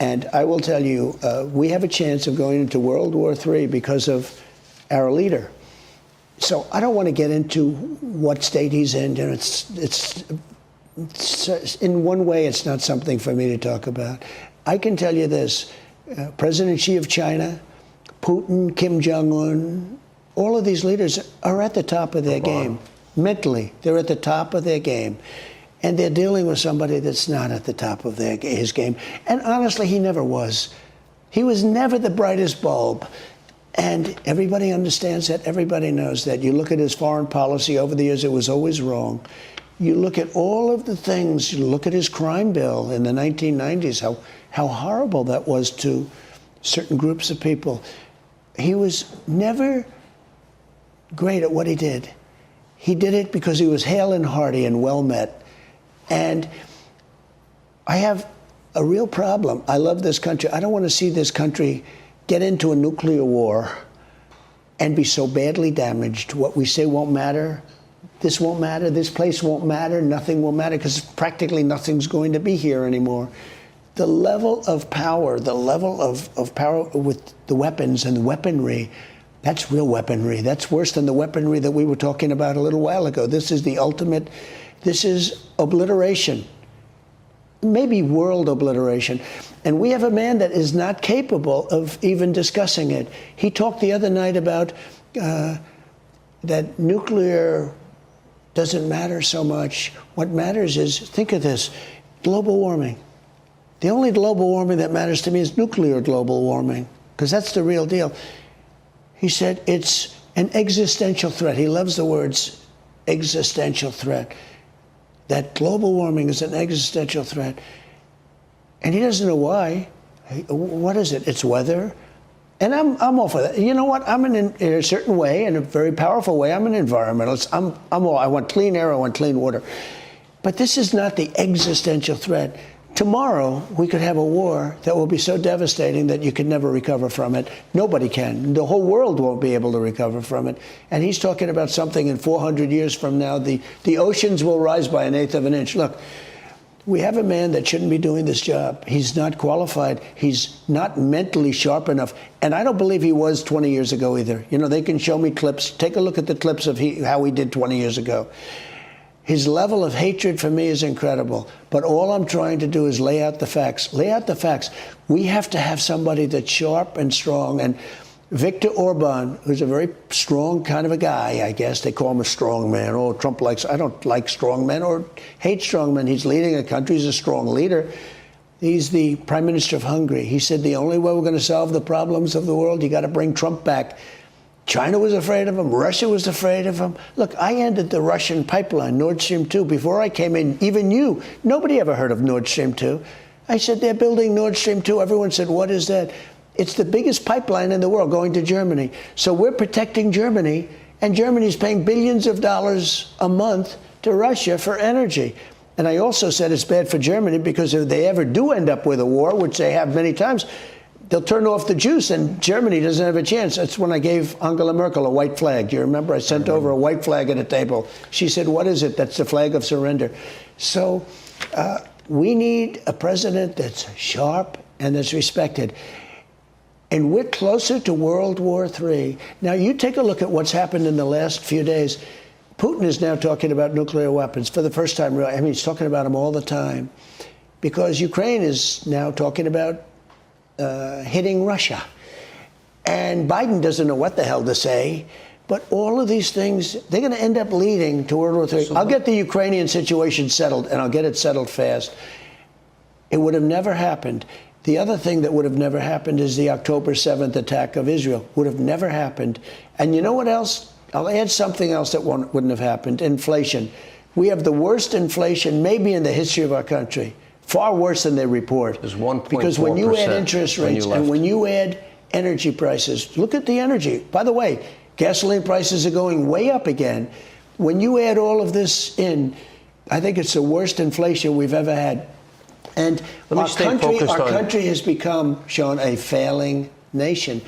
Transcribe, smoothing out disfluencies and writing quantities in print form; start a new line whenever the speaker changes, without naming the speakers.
And I will tell you, we have a chance of going into World War III because of our leader. So I don't want to get into what state he's in. You know, it's in one way, it's not something for me to talk about. I can tell you this, President Xi of China, Putin, Kim Jong-un, all of these leaders are at the top of their game. Mentally, they're at the top of their game. And they're dealing with somebody that's not at the top of his game. And honestly, he never was. He was never the brightest bulb. And everybody understands that. Everybody knows that. You look at his foreign policy over the years, it was always wrong. You look at all of the things, you look at his crime bill in the 1990s, how horrible that was to certain groups of people. He was never great at what he did. He did it because he was hale and hearty and well met. And I have a real problem. I love this country. I don't want to see this country get into a nuclear war and be so badly damaged. What we say won't matter. This won't matter. This place won't matter. Nothing will matter because practically nothing's going to be here anymore. The level of power, of power with the weapons and the weaponry, that's real weaponry. That's worse than the weaponry that we were talking about a little while ago. This is the ultimate. This is obliteration, maybe world obliteration. And we have a man that is not capable of even discussing it. He talked the other night about that nuclear doesn't matter so much. What matters is, think of this, global warming. The only global warming that matters to me is nuclear global warming, because that's the real deal. He said it's an existential threat. He loves the words existential threat. That global warming is an existential threat. And he doesn't know why. What is it? It's weather. And I'm all for that. You know what? I'm in a certain way, in a very powerful way, I'm an environmentalist. I want clean air, I want clean water. But this is not the existential threat. Tomorrow, we could have a war that will be so devastating that you could never recover from it. Nobody can. The whole world won't be able to recover from it. And he's talking about something in 400 years from now, the oceans will rise by 1/8 of an inch. Look, we have a man that shouldn't be doing this job. He's not qualified. He's not mentally sharp enough. And I don't believe he was 20 years ago either. You know, they can show me clips. Take a look at the clips of how he did 20 years ago. His level of hatred for me is incredible. But all I'm trying to do is lay out the facts. Lay out the facts. We have to have somebody that's sharp and strong. And Viktor Orban, who's a very strong kind of a guy, I guess. They call him a strong man. Oh, Trump likes, I don't like strong men or hate strong men. He's leading a country. He's a strong leader. He's the prime minister of Hungary. He said the only way we're going to solve the problems of the world, you got to bring Trump back. China was afraid of him. Russia was afraid of him. Look, I ended the Russian pipeline, Nord Stream 2. Before I came in, even you, nobody ever heard of Nord Stream 2. I said, they're building Nord Stream 2. Everyone said, what is that? It's the biggest pipeline in the world going to Germany. So we're protecting Germany, and Germany's paying billions of dollars a month to Russia for energy. And I also said it's bad for Germany because if they ever do end up with a war, which they have many times, they'll turn off the juice, and Germany doesn't have a chance. That's when I gave Angela Merkel a white flag. Do you remember? I sent over a white flag at a table. She said, what is it? That's the flag of surrender. So we need a president that's sharp and that's respected. And we're closer to World War III. Now, you take a look at what's happened in the last few days. Putin is now talking about nuclear weapons for the first time. I mean, he's talking about them all the time because Ukraine is now talking about hitting Russia. And Biden doesn't know what the hell to say. But all of these things, they're going to end up leading to World War III. I'll get the Ukrainian situation settled, and I'll get it settled fast. It would have never happened. The other thing that would have never happened is the October 7th attack of Israel. Would have never happened. And you know what else? I'll add something else that wouldn't have happened. Inflation. We have the worst inflation maybe in the history of our country. Far worse than they report.
There's 1.4%.
Because when you add interest rates and when you add energy prices, look at the energy. By the way, gasoline prices are going way up again. When you add all of this in, I think it's the worst inflation we've ever had. And our country has become, Sean, a failing nation.